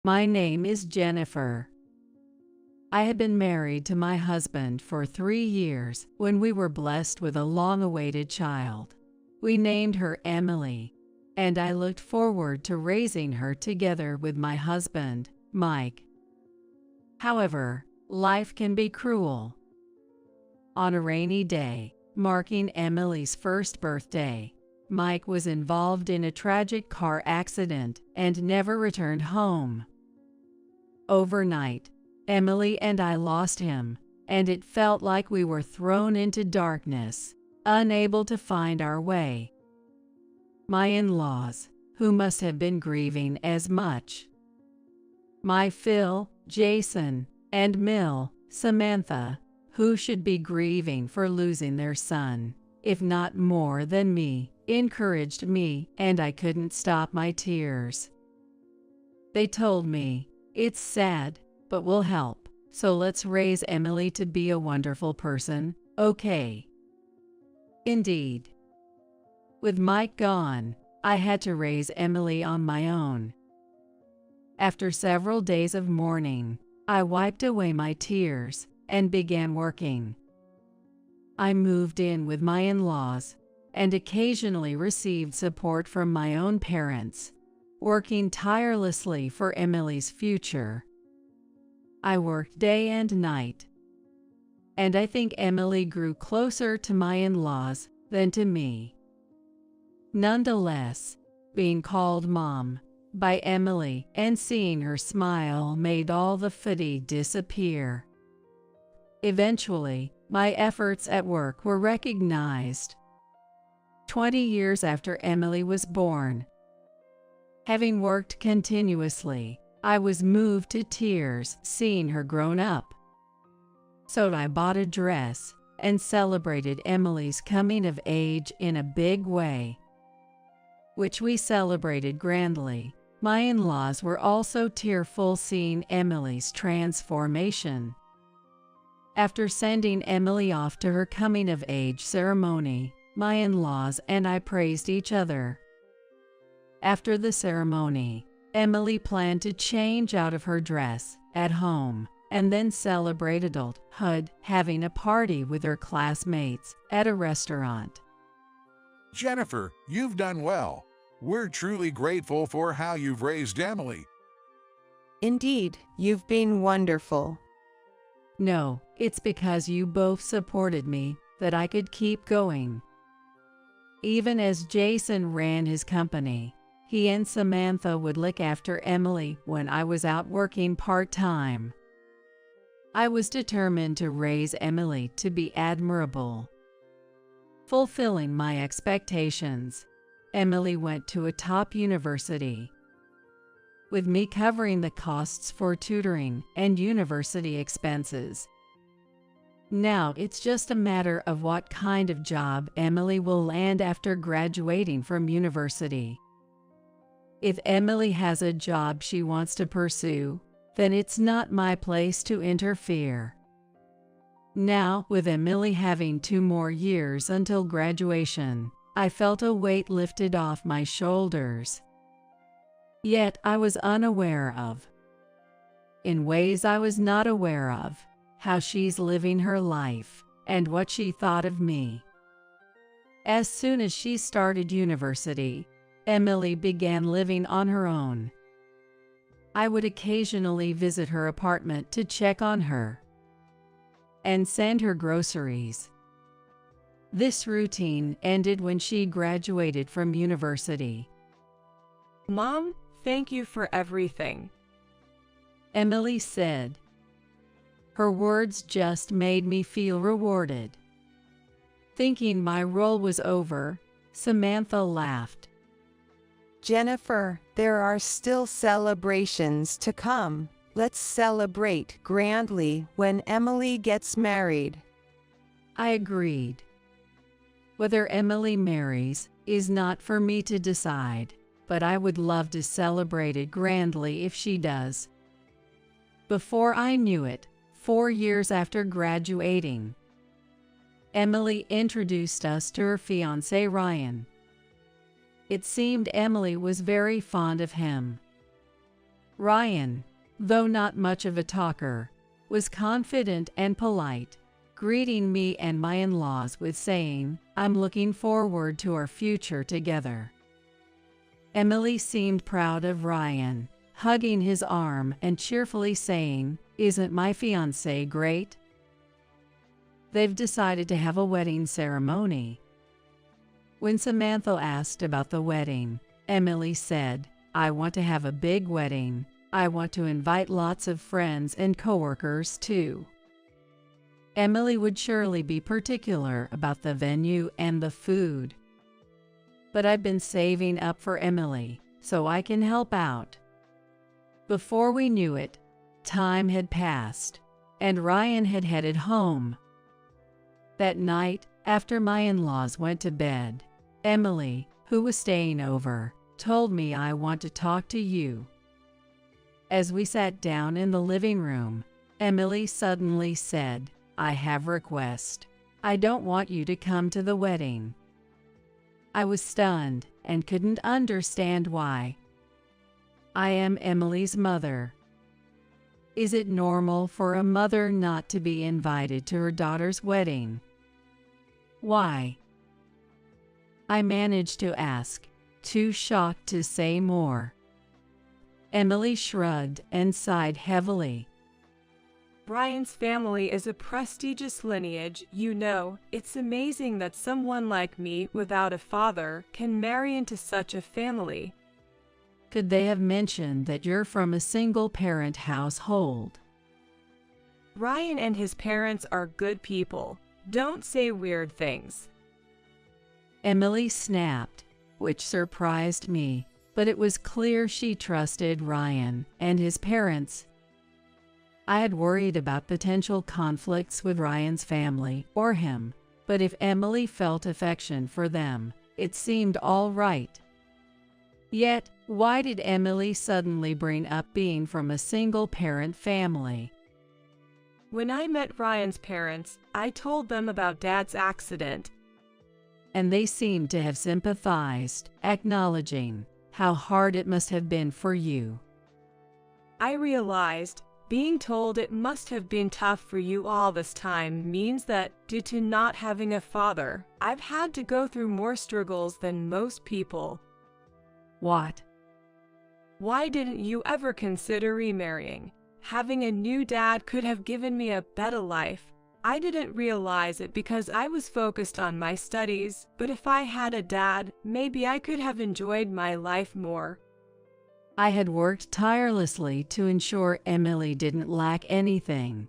My name is Jennifer. I had been married to my husband for 3 years when we were blessed with a long-awaited child. We named her Emily, and I looked forward to raising her together with my husband, Mike. However, life can be cruel. On a rainy day, marking Emily's first birthday, Mike was involved in a tragic car accident and never returned home. Overnight, Emily and I lost him, and it felt like we were thrown into darkness, unable to find our way. My in-laws, who must have been grieving as much. My Phil, Jason, and Mill, Samantha, who should be grieving for losing their son, if not more than me, encouraged me, and I couldn't stop my tears. They told me, "It's sad, but we'll help, so let's raise Emily to be a wonderful person, okay?" Indeed. With Mike gone, I had to raise Emily on my own. After several days of mourning, I wiped away my tears and began working. I moved in with my in-laws and occasionally received support from my own parents, working tirelessly for Emily's future. I worked day and night, and I think Emily grew closer to my in-laws than to me. Nonetheless, being called Mom by Emily and seeing her smile made all the fatigue disappear. Eventually, my efforts at work were recognized. 20 years after Emily was born, having worked continuously, I was moved to tears seeing her grown up. So I bought a dress and celebrated Emily's coming of age in a big way, which we celebrated grandly. My in-laws were also tearful seeing Emily's transformation. After sending Emily off to her coming of age ceremony, my in-laws and I praised each other. After the ceremony, Emily planned to change out of her dress at home and then celebrate adulthood, having a party with her classmates at a restaurant. Jennifer, you've done well. We're truly grateful for how you've raised Emily. Indeed, you've been wonderful. No, it's because you both supported me that I could keep going. Even as Jason ran his company, he and Samantha would look after Emily when I was out working part-time. I was determined to raise Emily to be admirable. Fulfilling my expectations, Emily went to a top university, with me covering the costs for tutoring and university expenses. Now it's just a matter of what kind of job Emily will land after graduating from university. If Emily has a job she wants to pursue, then it's not my place to interfere. Now, with Emily having 2 more years until graduation, I felt a weight lifted off my shoulders. Yet I was unaware of, in ways I was not aware of, how she's living her life and what she thought of me. As soon as she started university, Emily began living on her own. I would occasionally visit her apartment to check on her and send her groceries. This routine ended when she graduated from university. Mom, thank you for everything, Emily said. Her words just made me feel rewarded. Thinking my role was over, Samantha laughed. Jennifer, there are still celebrations to come. Let's celebrate grandly when Emily gets married. I agreed. Whether Emily marries is not for me to decide, but I would love to celebrate it grandly if she does. Before I knew it, 4 years after graduating, Emily introduced us to her fiancé Ryan. It seemed Emily was very fond of him. Ryan, though not much of a talker, was confident and polite, greeting me and my in-laws with saying, "I'm looking forward to our future together." Emily seemed proud of Ryan, hugging his arm and cheerfully saying, "Isn't my fiancé great? They've decided to have a wedding ceremony." When Samantha asked about the wedding, Emily said, "I want to have a big wedding. I want to invite lots of friends and coworkers too." Emily would surely be particular about the venue and the food. But I've been saving up for Emily, so I can help out. Before we knew it, time had passed, and Ryan had headed home. That night, after my in-laws went to bed, Emily, who was staying over, told me, "I want to talk to you." As we sat down in the living room, Emily suddenly said, "I have a request. I don't want you to come to the wedding." I was stunned and couldn't understand why. I am Emily's mother. Is it normal for a mother not to be invited to her daughter's wedding? Why? I managed to ask, too shocked to say more. Emily shrugged and sighed heavily. Ryan's family is a prestigious lineage, you know. It's amazing that someone like me, without a father, can marry into such a family. Could they have mentioned that you're from a single-parent household? Ryan and his parents are good people. Don't say weird things. Emily snapped, which surprised me, but it was clear she trusted Ryan and his parents. I had worried about potential conflicts with Ryan's family or him, but if Emily felt affection for them, it seemed all right. Yet, why did Emily suddenly bring up being from a single-parent family? When I met Ryan's parents, I told them about Dad's accident. And they seemed to have sympathized, acknowledging how hard it must have been for you. I realized being told it must have been tough for you all this time means that, due to not having a father, I've had to go through more struggles than most people. What? Why didn't you ever consider remarrying? Having a new dad could have given me a better life. I didn't realize it because I was focused on my studies, but if I had a dad, maybe I could have enjoyed my life more. I had worked tirelessly to ensure Emily didn't lack anything.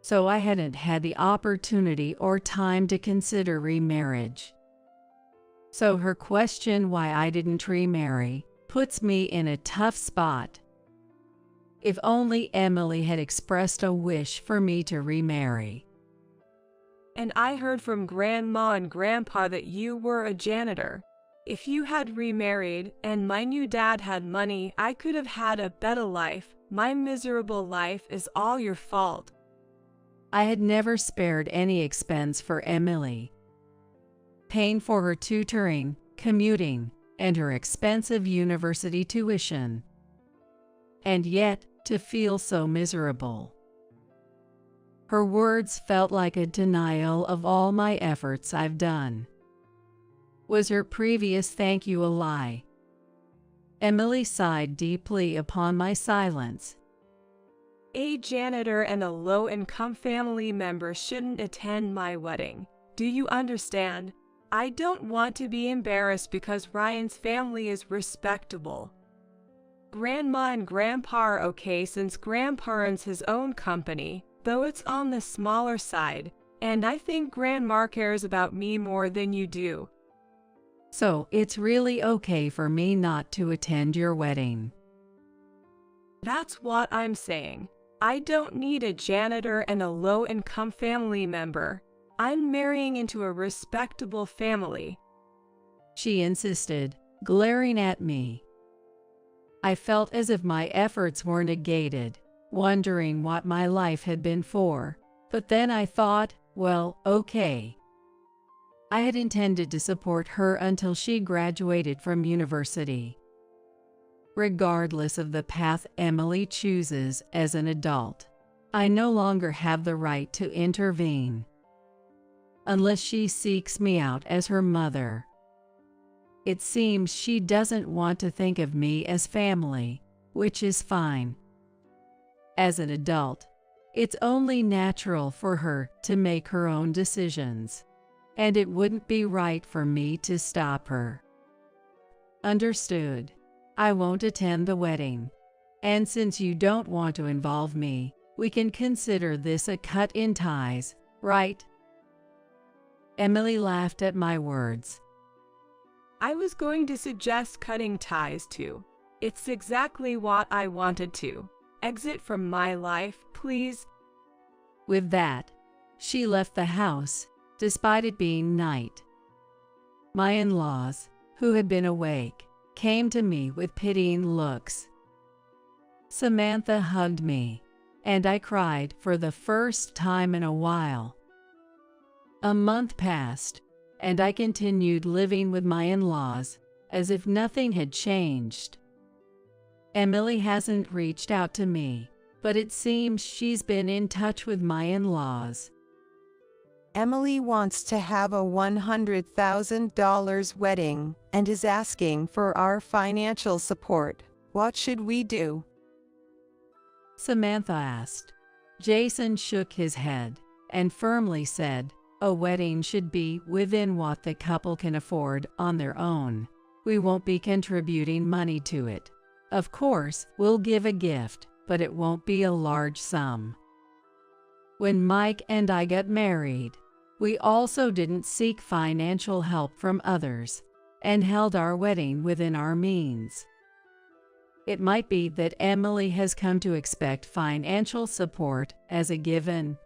So I hadn't had the opportunity or time to consider remarriage. So her question why I didn't remarry puts me in a tough spot. If only Emily had expressed a wish for me to remarry. And I heard from Grandma and Grandpa that you were a janitor. If you had remarried and my new dad had money, I could have had a better life. My miserable life is all your fault. I had never spared any expense for Emily. Paying for her tutoring, commuting, and her expensive university tuition. And yet, to feel so miserable. Her words felt like a denial of all my efforts I've done. Was her previous thank you a lie? Emily sighed deeply upon my silence. A janitor and a low-income family member shouldn't attend my wedding. Do you understand? I don't want to be embarrassed because Ryan's family is respectable. Grandma and Grandpa are okay since Grandpa owns his own company, though it's on the smaller side, and I think Grandma cares about me more than you do. So it's really okay for me not to attend your wedding. That's what I'm saying. I don't need a janitor and a low-income family member. I'm marrying into a respectable family. She insisted, glaring at me. I felt as if my efforts were negated, wondering what my life had been for, but then I thought, well, okay. I had intended to support her until she graduated from university. regardless of the path Emily chooses as an adult. I no longer have the right to intervene unless she seeks me out as her mother. It seems she doesn't want to think of me as family, which is fine. As an adult, it's only natural for her to make her own decisions, and it wouldn't be right for me to stop her. Understood. I won't attend the wedding, and since you don't want to involve me, we can consider this a cut in ties, right? Emily laughed at my words. I was going to suggest cutting ties too. It's exactly what I wanted to. Exit from my life, please. With that, she left the house, despite it being night. My in-laws, who had been awake, came to me with pitying looks. Samantha hugged me, and I cried for the first time in a while. A month passed, and I continued living with my in-laws as if nothing had changed. Emily hasn't reached out to me, but it seems she's been in touch with my in-laws. Emily wants to have a $100,000 wedding and is asking for our financial support. What should we do? Samantha asked. Jason shook his head and firmly said, a wedding should be within what the couple can afford on their own. We won't be contributing money to it. Of course, we'll give a gift, but it won't be a large sum. When Mike and I got married, we also didn't seek financial help from others and held our wedding within our means. It might be that Emily has come to expect financial support as a given.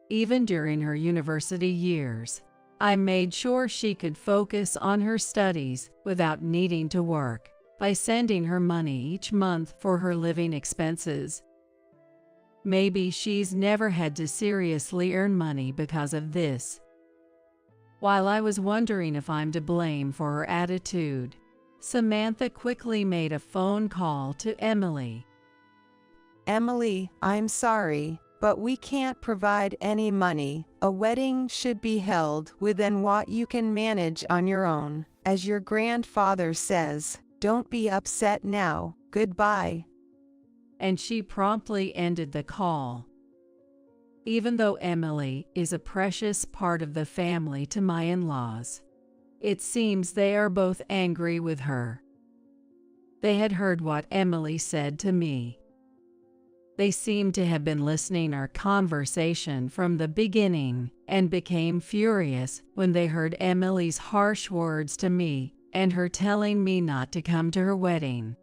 Even during her university years, I made sure she could focus on her studies without needing to work by sending her money each month for her living expenses. Maybe she's never had to seriously earn money because of this. While I was wondering if I'm to blame for her attitude, Samantha quickly made a phone call to Emily. Emily, I'm sorry, but we can't provide any money. A wedding should be held within what you can manage on your own. As your grandfather says, don't be upset now. Goodbye. And she promptly ended the call. Even though Emily is a precious part of the family to my in-laws, it seems they are both angry with her. They had heard what Emily said to me. They seemed to have been listening our conversation from the beginning and became furious when they heard Emily's harsh words to me and her telling me not to come to her wedding.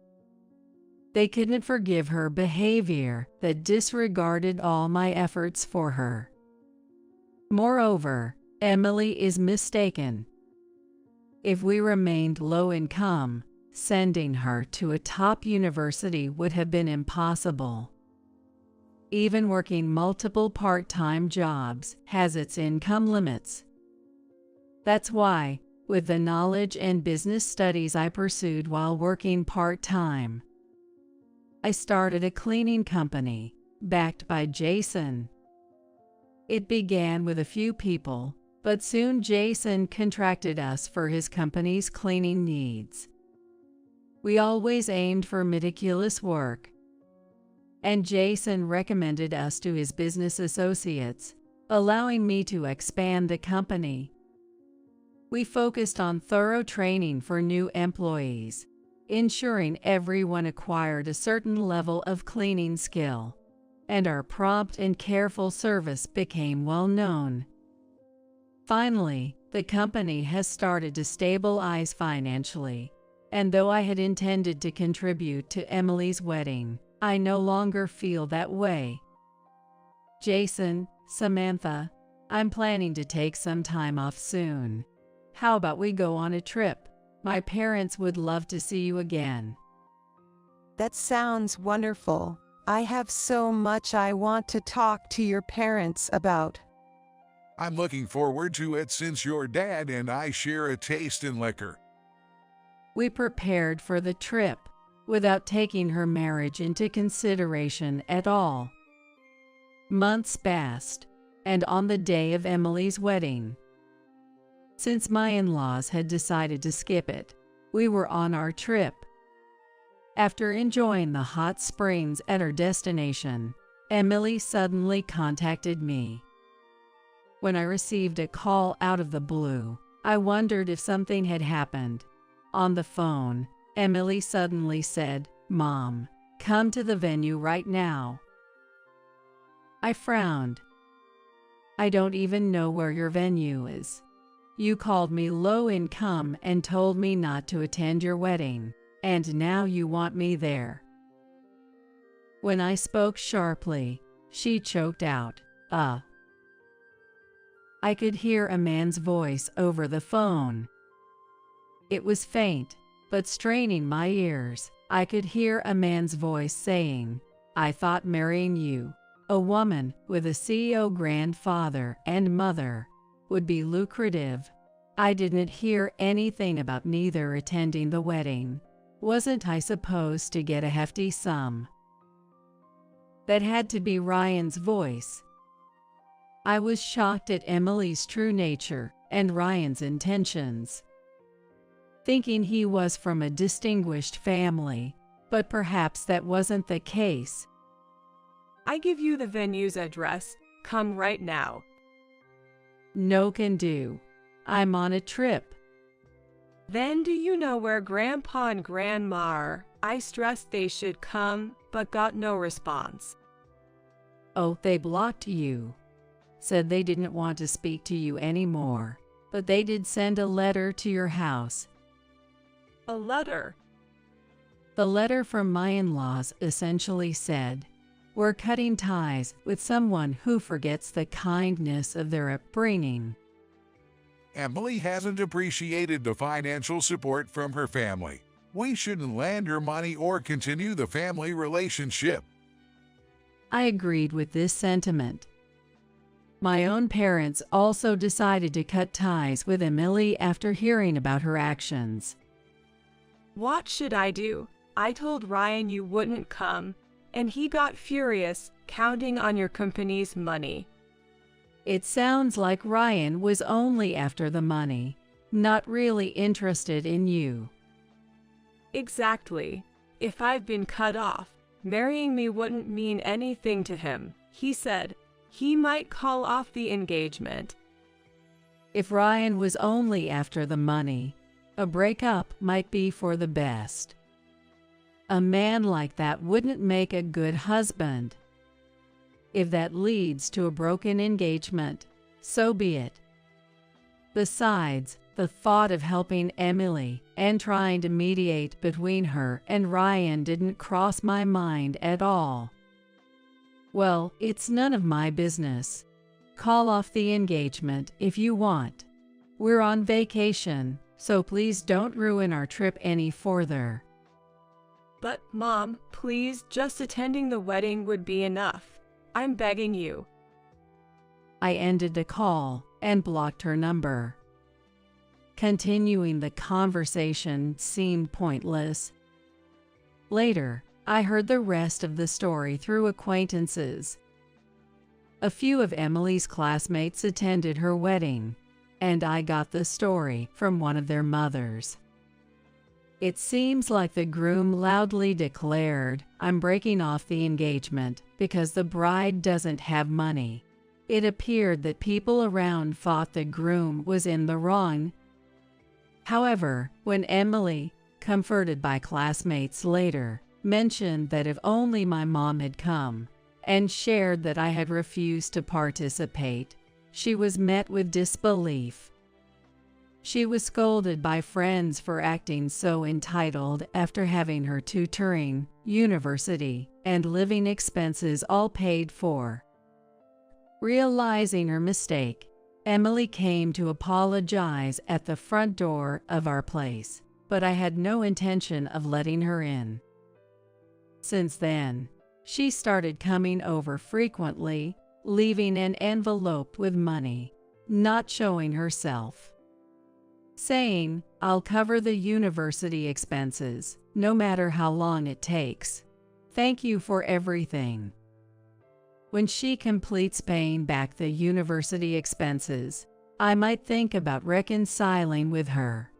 They couldn't forgive her behavior that disregarded all my efforts for her. Moreover, Emily is mistaken. If we remained low income, sending her to a top university would have been impossible. Even working multiple part-time jobs has its income limits. That's why, with the knowledge and business studies I pursued while working part-time, I started a cleaning company, backed by Jason. It began with a few people, but soon Jason contracted us for his company's cleaning needs. We always aimed for meticulous work, and Jason recommended us to his business associates, allowing me to expand the company. We focused on thorough training for new employees, ensuring everyone acquired a certain level of cleaning skill, and our prompt and careful service became well known. Finally, the company has started to stabilize financially, and though I had intended to contribute to Emily's wedding, I no longer feel that way. Jason, Samantha, I'm planning to take some time off soon. How about we go on a trip? My parents would love to see you again. That sounds wonderful. I have so much I want to talk to your parents about. I'm looking forward to it since your dad and I share a taste in liquor. We prepared for the trip, without taking her marriage into consideration at all. Months passed, and on the day of Emily's wedding, since my in-laws had decided to skip it, we were on our trip. After enjoying the hot springs at our destination, Emily suddenly contacted me. When I received a call out of the blue, I wondered if something had happened. On the phone, Emily suddenly said, "Mom, come to the venue right now." I frowned. "I don't even know where your venue is. You called me low income and told me not to attend your wedding, and now you want me there." When I spoke sharply, she choked out, I could hear a man's voice over the phone. It was faint, but straining my ears, I could hear a man's voice saying, "I thought marrying you, a woman with a CEO grandfather and mother, would be lucrative." I didn't hear anything about neither attending the wedding. Wasn't I supposed to get a hefty sum? That had to be Ryan's voice. I was shocked at Emily's true nature and Ryan's intentions, thinking he was from a distinguished family, but perhaps that wasn't the case. "I give you the venue's address. Come right now." "No can do. I'm on a trip." "Then do you know where Grandpa and Grandma are?" I stressed they should come, but got no response. "Oh, they blocked you. Said they didn't want to speak to you anymore, but they did send a letter to your house." "A letter?" The letter from my in-laws essentially said, "We're cutting ties with someone who forgets the kindness of their upbringing." Emily hasn't appreciated the financial support from her family. We shouldn't lend her money or continue the family relationship. I agreed with this sentiment. My own parents also decided to cut ties with Emily after hearing about her actions. "What should I do? I told Ryan you wouldn't come, and he got furious, counting on your company's money." It sounds like Ryan was only after the money, not really interested in you. "Exactly. If I've been cut off, marrying me wouldn't mean anything to him," he said. "He might call off the engagement." If Ryan was only after the money, a breakup might be for the best. A man like that wouldn't make a good husband. If that leads to a broken engagement, so be it. Besides, the thought of helping Emily and trying to mediate between her and Ryan didn't cross my mind at all. Well, it's none of my business. Call off the engagement if you want. We're on vacation, so please don't ruin our trip any further. "But, Mom, please, just attending the wedding would be enough. I'm begging you." I ended the call and blocked her number. Continuing the conversation seemed pointless. Later, I heard the rest of the story through acquaintances. A few of Emily's classmates attended her wedding, and I got the story from one of their mothers. It seems like the groom loudly declared, "I'm breaking off the engagement because the bride doesn't have money." It appeared that people around thought the groom was in the wrong. However, when Emily, comforted by classmates later, mentioned that if only my mom had come, and shared that I had refused to participate, she was met with disbelief. She was scolded by friends for acting so entitled after having her tutoring, university, and living expenses all paid for. Realizing her mistake, Emily came to apologize at the front door of our place, but I had no intention of letting her in. Since then, she started coming over frequently, leaving an envelope with money, not showing herself. saying, "I'll cover the university expenses, no matter how long it takes. Thank you for everything." When she completes paying back the university expenses, I might think about reconciling with her.